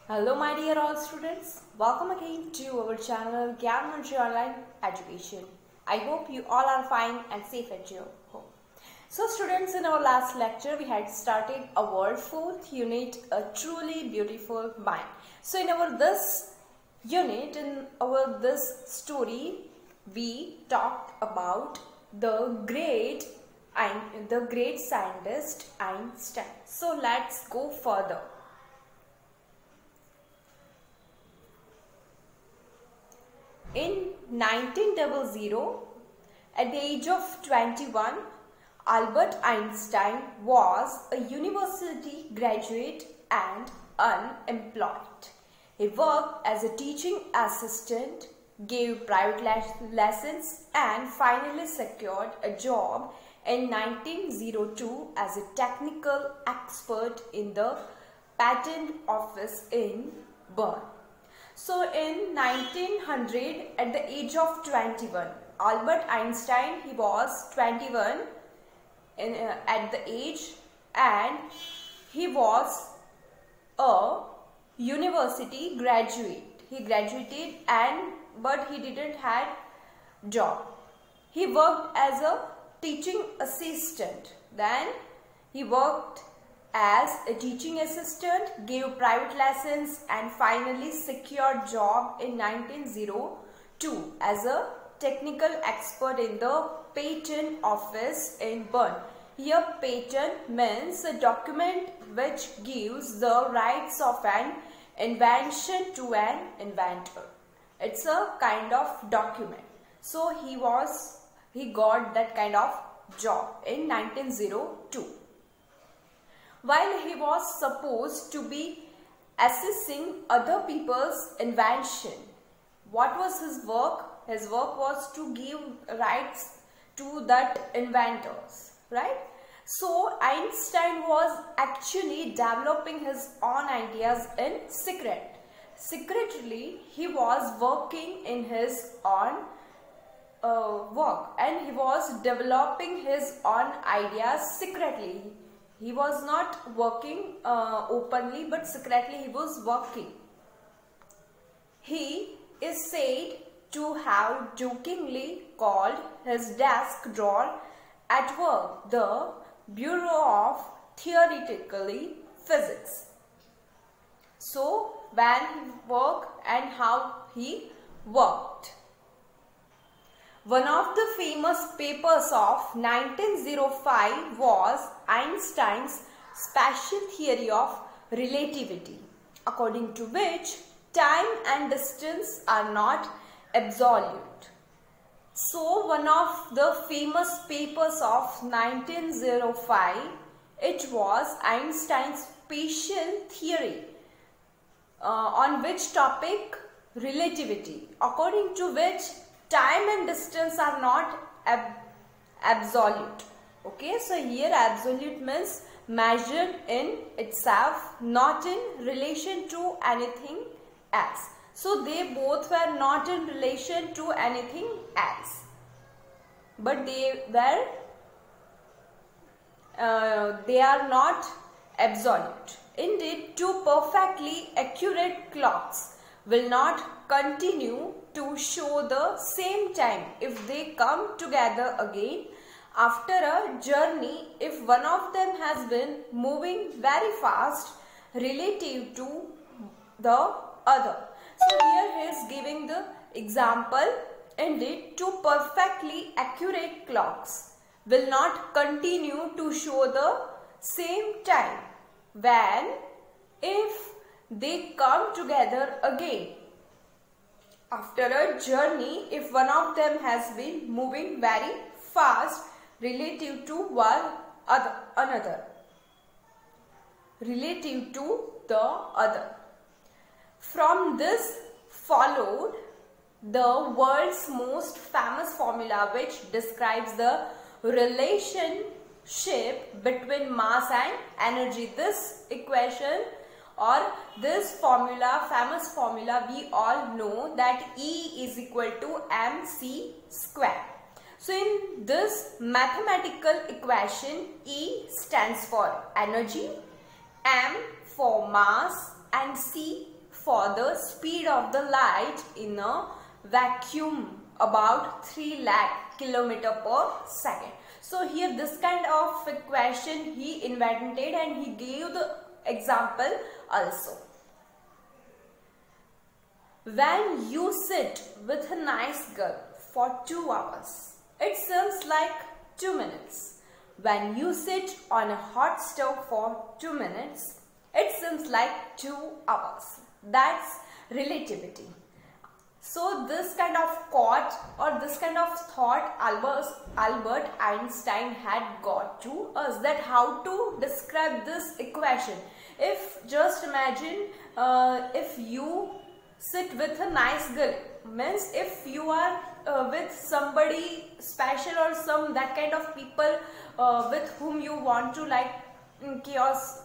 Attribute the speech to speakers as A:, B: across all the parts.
A: Hello my dear all students, welcome again to our channel Gyan Mantra Online Education. I hope you all are fine and safe at your home. So students, in our last lecture we had started our fourth unit, A Truly Beautiful Mind. So in our this unit, in our this story, we talked about the great scientist Einstein. So let's go further. In 1900, at the age of 21, Albert Einstein was a university graduate and unemployed. He worked as a teaching assistant, gave private lessons, and finally secured a job in 1902 as a technical expert in the patent office in Bern. So in 1900, at the age of 21, Albert Einstein, he was 21 at the age, and he was a university graduate. He graduated but he didn't have job. He worked as a teaching assistant. Then he worked as a teaching assistant, gave private lessons, and finally secured job in 1902 as a technical expert in the patent office in Bern. Here patent means a document which gives the rights of an invention to an inventor. It's a kind of document. So he got that kind of job in 1902. While he was supposed to be assessing other people's invention, what was his work? His work was to give rights to that inventors, right? So Einstein was actually developing his own ideas in secret. Secretly, he was working in his own work, and he was developing his own ideas secretly. He was not working openly, but secretly he was working. He is said to have jokingly called his desk drawer at work the Bureau of Theoretical Physics. So when he worked and how he worked. One of the famous papers of 1905 was Einstein's special theory of relativity, according to which time and distance are not absolute. So one of the famous papers of 1905, it was Einstein's special theory on which topic? Relativity, according to which time and distance are not absolute. Okay, so here absolute means measured in itself, not in relation to anything else. So they both were not in relation to anything else, but they are not absolute. Indeed, two perfectly accurate clocks will not continue to show the same time if they come together again after a journey if one of them has been moving very fast relative to the other. So here he is giving the example. Indeed, two perfectly accurate clocks will not continue to show the same time if they come together again after a journey if one of them has been moving very fast relative to another. From this followed the world's most famous formula which describes the relationship between mass and energy. This equation or this formula, famous formula, we all know that E is equal to mc square. So in this mathematical equation, E stands for energy, m for mass, and C for the speed of the light in a vacuum about 3 lakh kilometer per second. So here this kind of equation he invented and he gave the example also. When you sit with a nice girl for 2 hours, it seems like 2 minutes. When you sit on a hot stove for 2 minutes, it seems like 2 hours. That's relativity. So this kind of quote or this kind of thought Albert Einstein had got to us, that how to describe this equation. If just imagine if you sit with a nice girl, means if you are with somebody special or some that kind of people with whom you want to like chaos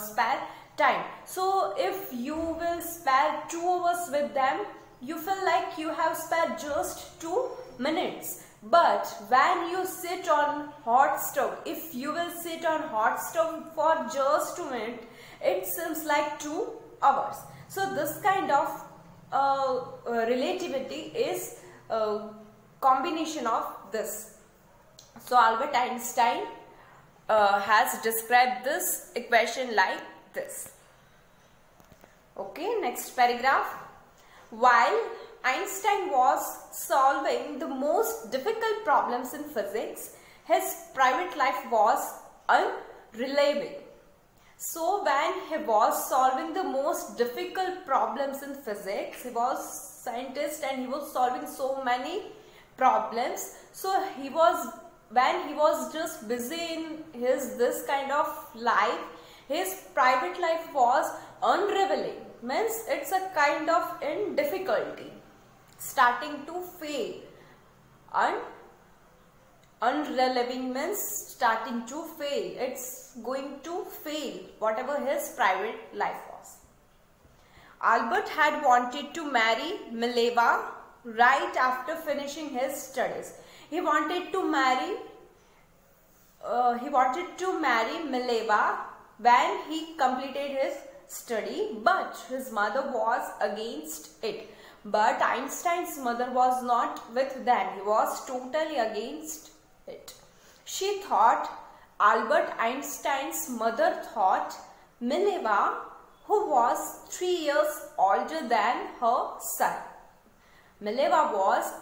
A: spare time. So if you will spare 2 hours with them, you feel like you have spared just 2 minutes. But when you sit on hot stove, if you will sit on hot stove for just 2 minutes, it seems like 2 hours. So this kind of relativity is a combination of this. So Albert Einstein has described this equation like this. Okay, next paragraph. While Einstein was solving the most difficult problems in physics, his private life was unreliable. So when he was solving the most difficult problems in physics, he was scientist and he was solving so many problems. So when he was just busy in this kind of life, his private life was unraveling. Means it's a kind of in difficulty, starting to fail. Unreleving means starting to fail. It's going to fail whatever his private life was. Albert had wanted to marry Mileva right after finishing his studies. He wanted to marry Mileva when he completed his study, but his mother was against it. But Einstein's mother was not with them. He was totally against it. She thought, Albert Einstein's mother thought, Mileva, who was 3 years older than her son. Mileva was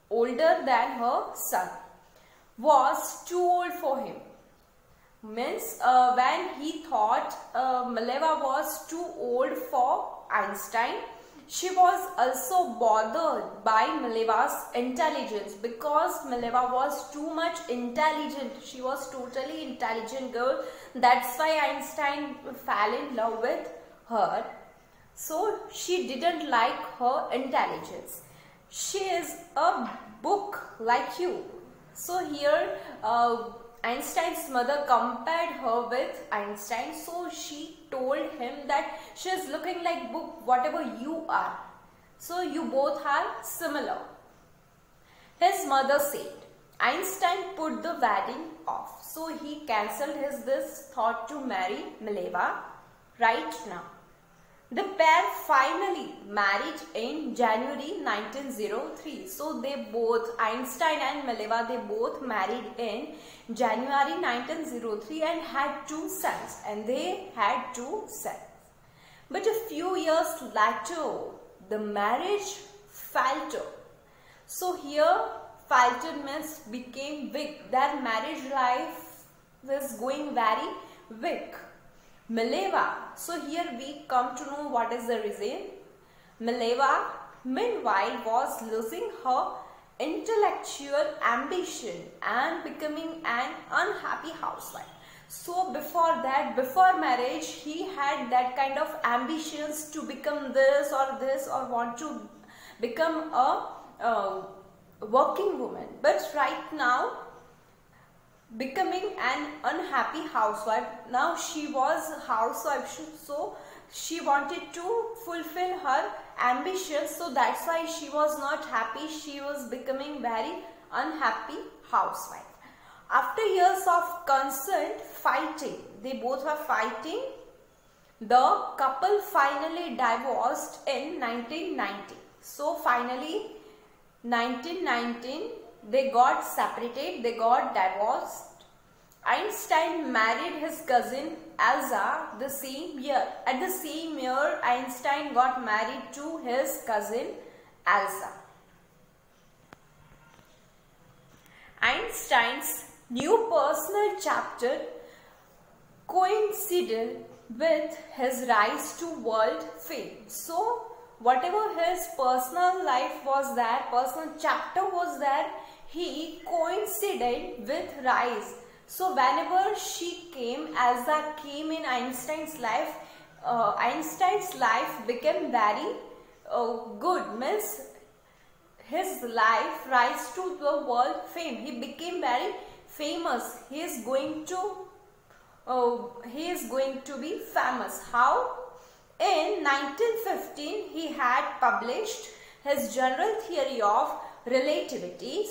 A: older than her son, was too old for him. Means when he thought Mileva was too old for Einstein, she was also bothered by Mileva's intelligence, because Mileva was too much intelligent. She was totally intelligent girl. That's why Einstein fell in love with her. So she didn't like her intelligence. She is a book like you. So here Einstein's mother compared her with Einstein, so she told him that she is looking like book, whatever you are. So you both are similar. His mother said. Einstein put the wedding off, so he cancelled this thought to marry Mileva right now. The pair finally married in January 1903. So they both, Einstein and Mileva, they both married in January 1903 and had 2 sons. But a few years later, the marriage faltered. So here faltered means became weak. Their marriage life was going very weak. Mileva, so here we come to know what is the reason. Mileva, meanwhile, was losing her intellectual ambition and becoming an unhappy housewife. So before that, before marriage, he had that kind of ambitions to become this or want to become a working woman. But right now, becoming an unhappy housewife. Now she was a housewife, so she wanted to fulfill her ambitions. So that's why she was not happy. She was becoming very unhappy housewife. After years of constant fighting, they both were fighting The couple finally divorced in 1990. So finally 1919 they got separated, they got divorced. Einstein married his cousin Elsa the same year. At the same year, Einstein got married to his cousin Elsa. Einstein's new personal chapter coincided with his rise to world fame. So, whatever his personal life was there, personal chapter was there, he coincided with rise. So whenever she came, Elsa came in Einstein's life, Einstein's life became very good. Means his life rise to the world fame. He became very famous. He is going to be famous. How? In 1915, he had published his general theory of relativity.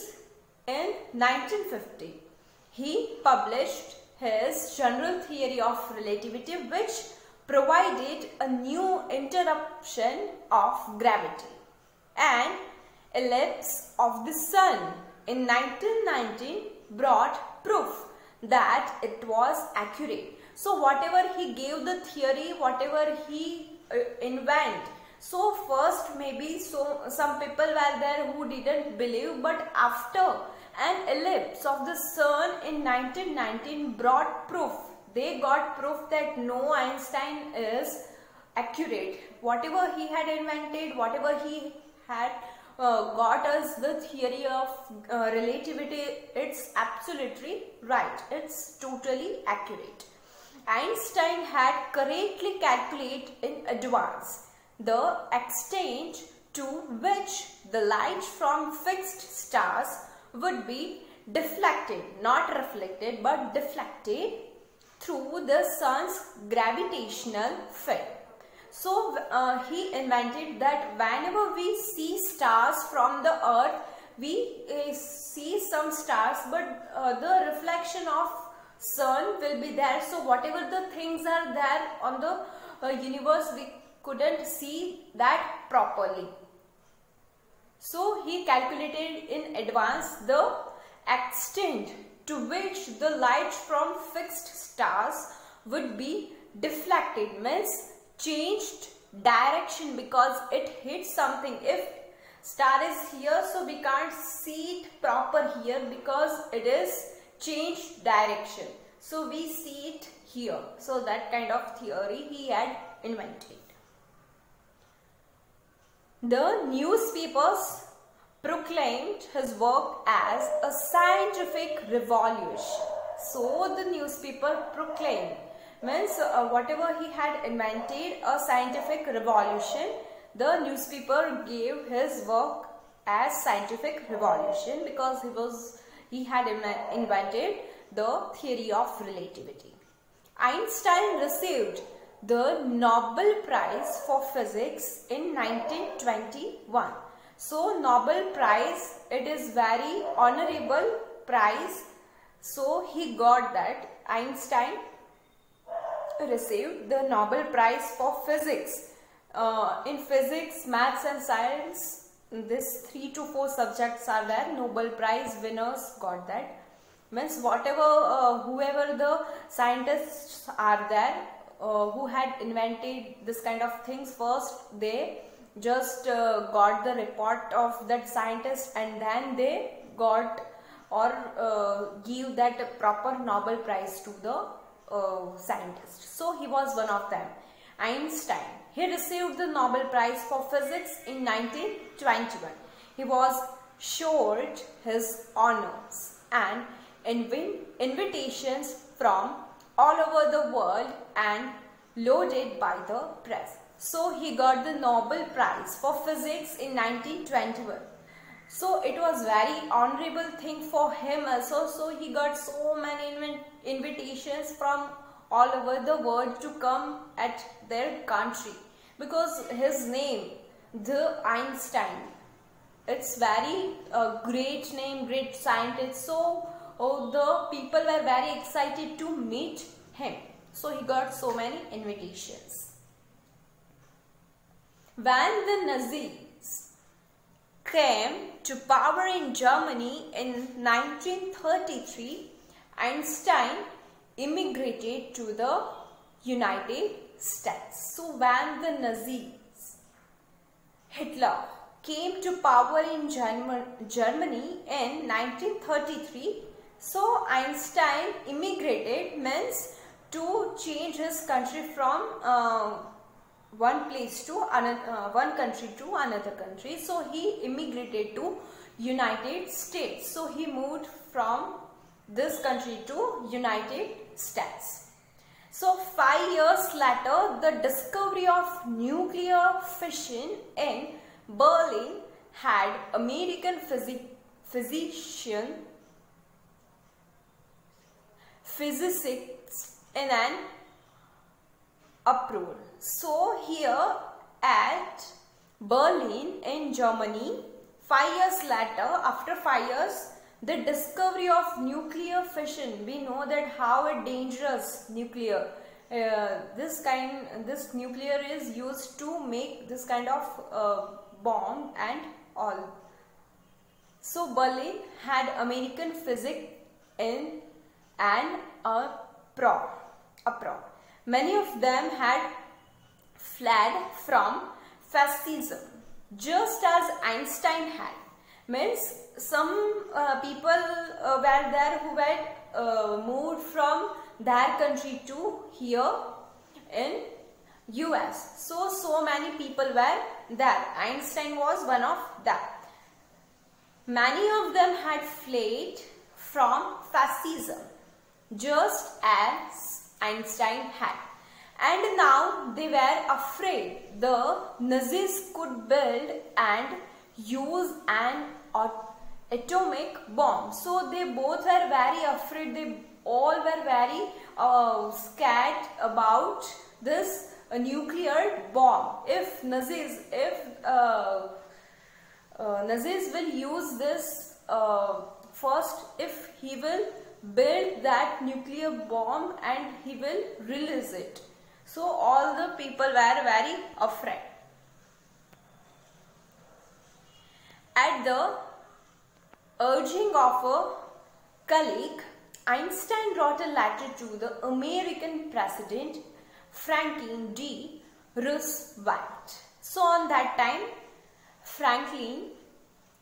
A: In 1950. He published his general theory of relativity, which provided a new interruption of gravity and ellipse of the sun. In 1919 brought proof that it was accurate. So whatever he gave the theory, whatever he invent, so first maybe some people were there who didn't believe, but after an ellipse of the sun in 1919 brought proof. They got proof that no, Einstein is accurate. Whatever he had invented, whatever he had got us the theory of relativity, it's absolutely right. It's totally accurate. Einstein had correctly calculated in advance the extent to which the light from fixed stars would be deflected, not reflected, but deflected through the sun's gravitational field. So he invented that whenever we see stars from the earth, we see some stars, but the reflection of sun will be there. So whatever the things are there on the universe, we couldn't see that properly. So he calculated in advance the extent to which the light from fixed stars would be deflected, means changed direction, because it hits something. If star is here, so we can't see it proper here because it is changed direction. So we see it here. So that kind of theory he had invented. The newspapers proclaimed his work as a scientific revolution. So the newspaper proclaimed, means whatever he had invented, a scientific revolution, the newspaper gave his work as scientific revolution because he had invented the theory of relativity. Einstein received the Nobel Prize for Physics in 1921. So Nobel Prize, it is very honorable prize. So he got that. Einstein received the Nobel Prize for Physics. In physics, maths and science, this 3 to 4 subjects are there. Nobel Prize winners got that. Means whatever, whoever the scientists are there, who had invented this kind of things, first they just got the report of that scientist, and then they got or give that proper Nobel Prize to the scientist. So he was one of them. Einstein, he received the Nobel Prize for Physics in 1921. He was showered his honors and invitations from all over the world and loaded by the press. So he got the Nobel Prize for Physics in 1921. So it was very honorable thing for him also. So he got so many invitations from all over the world to come at their country, because his name, the Einstein, it's very great name, great scientist. So the people were very excited to meet him. So he got so many invitations. When the Nazis came to power in Germany in 1933, Einstein immigrated to the United States. So when the Nazis, Hitler, came to power in Germany in 1933, so Einstein immigrated, means to change his country from one place to another, one country to another country. So he immigrated to United States. So he moved from this country to United States. So 5 years later, the discovery of nuclear fission in Berlin had American physicists in an uproar. So here at Berlin in Germany, 5 years later, after 5 years, the discovery of nuclear fission, we know that how a dangerous nuclear, this nuclear is used to make this kind of bomb and all. So Berlin had American physics in an uproar. Many of them had fled from fascism, just as Einstein had. Means some people were there who had moved from their country to here in US. So many people were there. Einstein was one of them. Many of them had fled from fascism, just as Einstein had. And now they were afraid the Nazis could build and use an atomic bomb. So they both were very afraid. They all were very scared about this nuclear bomb. If Nazis will use this first, if he will build that nuclear bomb and he will release it. So all the people were very afraid. At the urging of a colleague, Einstein wrote a letter to the American President Franklin D. Roosevelt. So on that time, Franklin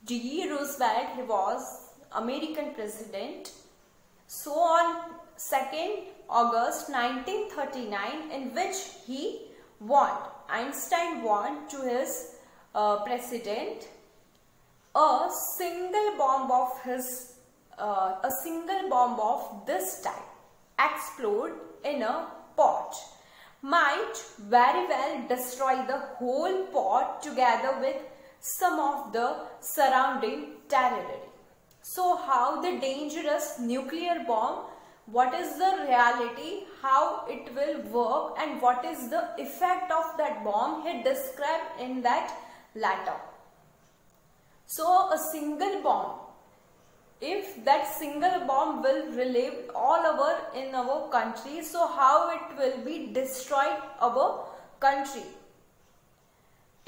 A: D. Roosevelt, he was American President. So on 2nd August 1939, in which Einstein warned to his president, a single bomb of this type explode in a pot might very well destroy the whole pot together with some of the surrounding territory. So how the dangerous nuclear bomb, what is the reality, how it will work, and what is the effect of that bomb, he described in that letter. So a single bomb, if that single bomb will relieve all over in our country, so how it will be destroyed our country.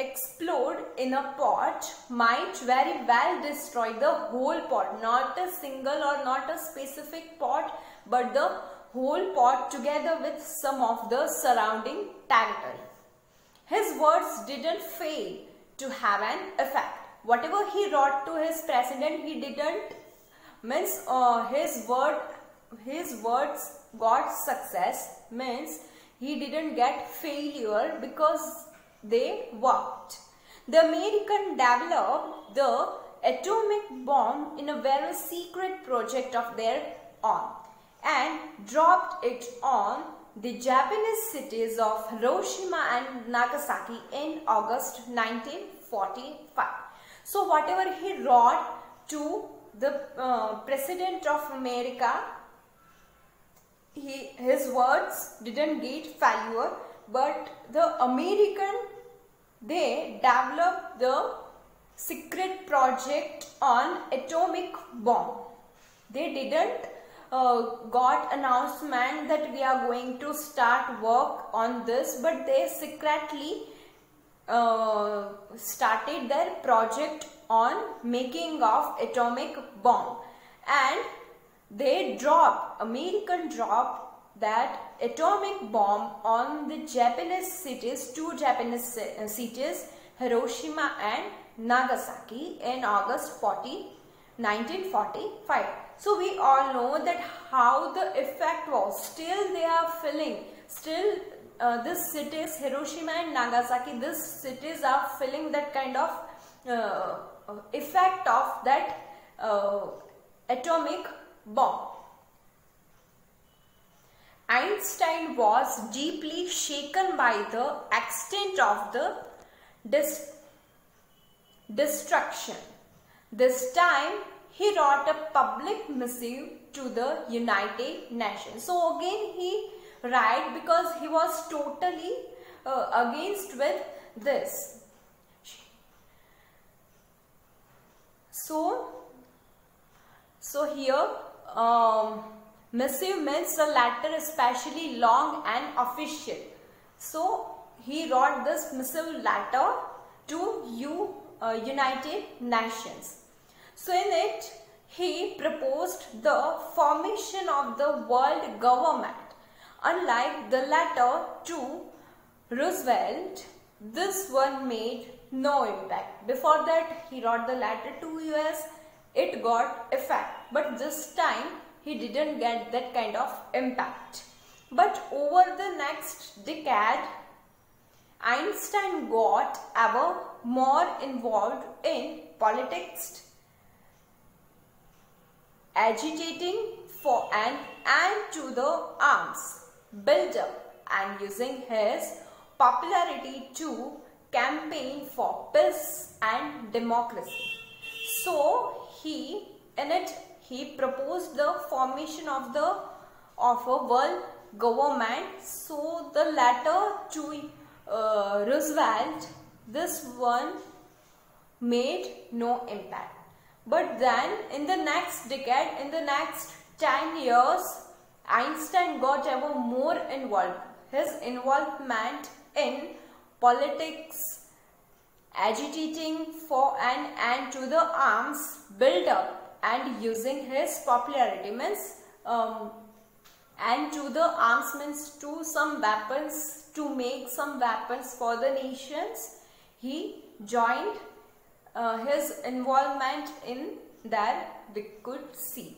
A: Explode in a pot might very well destroy the whole pot, not a single or not a specific pot, but the whole pot together with some of the surrounding territory. His words didn't fail to have an effect. Whatever he wrote to his president, he didn't, means his words got success, means he didn't get failure because they worked. The Americans developed the atomic bomb in a very secret project of their own and dropped it on the Japanese cities of Hiroshima and Nagasaki in August 1945. So whatever he wrote to the President of America, his words didn't get failure, but the American, they developed the secret project on atomic bomb. They didn't got announcement that we are going to start work on this, but they secretly started their project on making of atomic bomb, and American dropped that atomic bomb on the Japanese cities, two Japanese cities, Hiroshima and Nagasaki, in August 1945. So we all know that how the effect was. Still they are feeling, still this cities, Hiroshima and Nagasaki, these cities are feeling that kind of effect of that atomic bomb. Einstein was deeply shaken by the extent of the destruction. This time he wrote a public missive to the United Nations. So again he write because he was totally against with this. So here missive means a letter especially long and official. So he wrote this missive letter to United Nations. So in it he proposed the formation of the world government. Unlike the letter to Roosevelt, this one made no impact. Before that he wrote the letter to US, it got effect, but this time he didn't get that kind of impact. But over the next decade, Einstein got ever more involved in politics, agitating for an end to the arms build-up and using his popularity to campaign for peace and democracy. So he proposed the formation of a world government. So the letter to Roosevelt, this one made no impact. But then in the next decade, in the next 10 years, Einstein got ever more involved. His involvement in politics, agitating for an end to the arms build-up and using his popularity means and to the arms means to some weapons, to make some weapons for the nations. He joined his involvement in that we could see,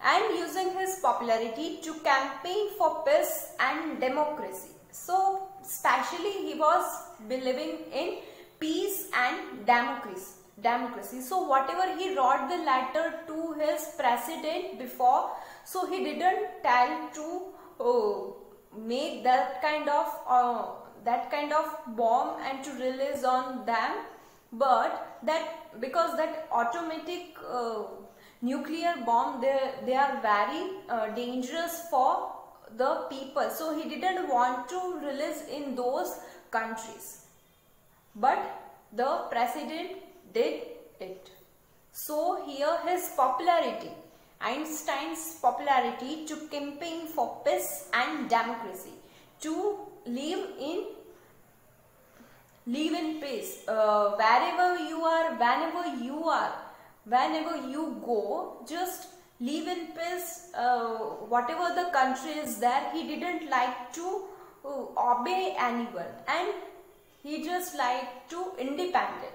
A: and using his popularity to campaign for peace and democracy. So especially he was believing in peace and democracy. So whatever he wrote the letter to his president before, so he didn't tell to make that kind of bomb and to release on them, but that because that automatic nuclear bomb, they are very dangerous for the people, so he didn't want to release in those countries, but the president did it. So here his popularity, Einstein's popularity to campaign for peace and democracy, to live in peace, wherever you are, whenever you go, just live in peace. Whatever the country is there, he didn't like to obey anyone, and he just liked to independent.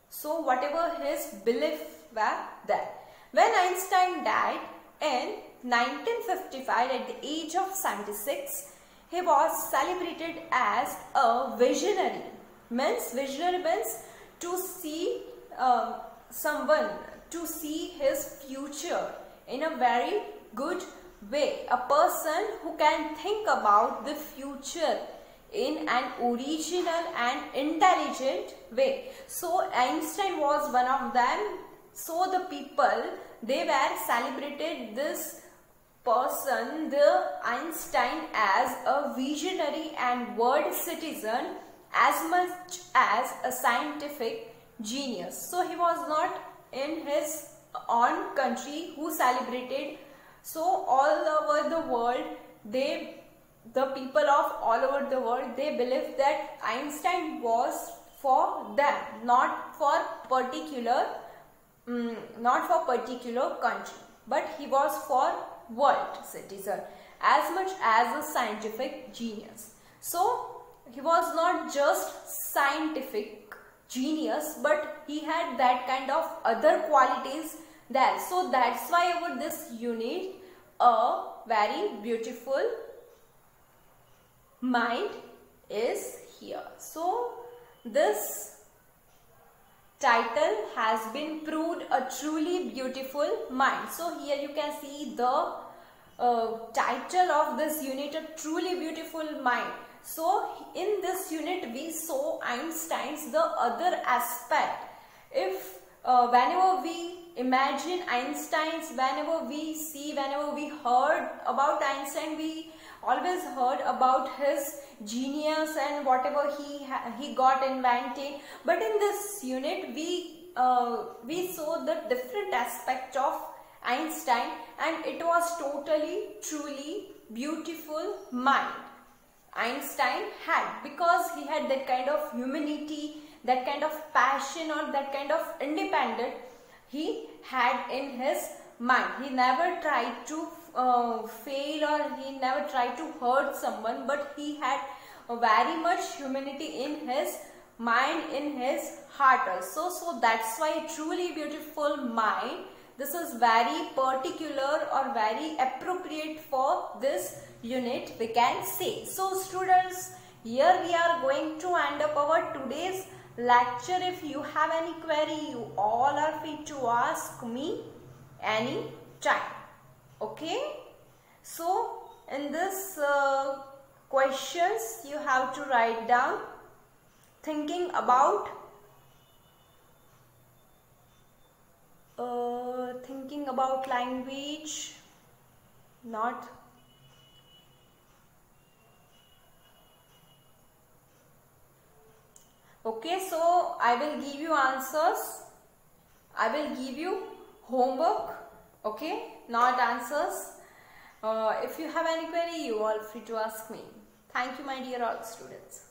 A: So whatever his belief were there. When Einstein died in 1955 at the age of 76, he was celebrated as a visionary. Visionary means to see someone, to see his future in a very good way. A person who can think about the future in an original and intelligent way. So Einstein was one of them. So the people, they were celebrated this person, the Einstein, as a visionary and world citizen as much as a scientific genius. So he was not in his own country who celebrated So all over the world, the people of all over the world, they believe that Einstein was for them, not for particular country, but he was for world citizen, as much as a scientific genius. So he was not just scientific genius, but he had that kind of other qualities there. So that's why over this unit, a very beautiful mind is here. So this title has been proved a truly beautiful mind. So here you can see the title of this unit, a truly beautiful mind. So in this unit we saw Einstein's the other aspect. If whenever we imagine Einstein's, whenever we heard about Einstein, we always heard about his genius and whatever he got invented. But in this unit we saw the different aspect of Einstein, and it was totally truly beautiful mind Einstein had, because he had that kind of humanity, that kind of passion, or that kind of independence he had in his mind. He never tried to fail, or he never tried to hurt someone, but he had very much humanity in his mind, in his heart also. So that's why truly beautiful mind. This is very particular or very appropriate for this unit, we can say. So students, here we are going to end up our today's lecture. If you have any query, you all are free to ask me any time. Okay. So in this questions you have to write down thinking about language, not okay. So I will give you answers, I will give you homework, okay, not answers. If you have any query, you are free to ask me. Thank you, my dear all students.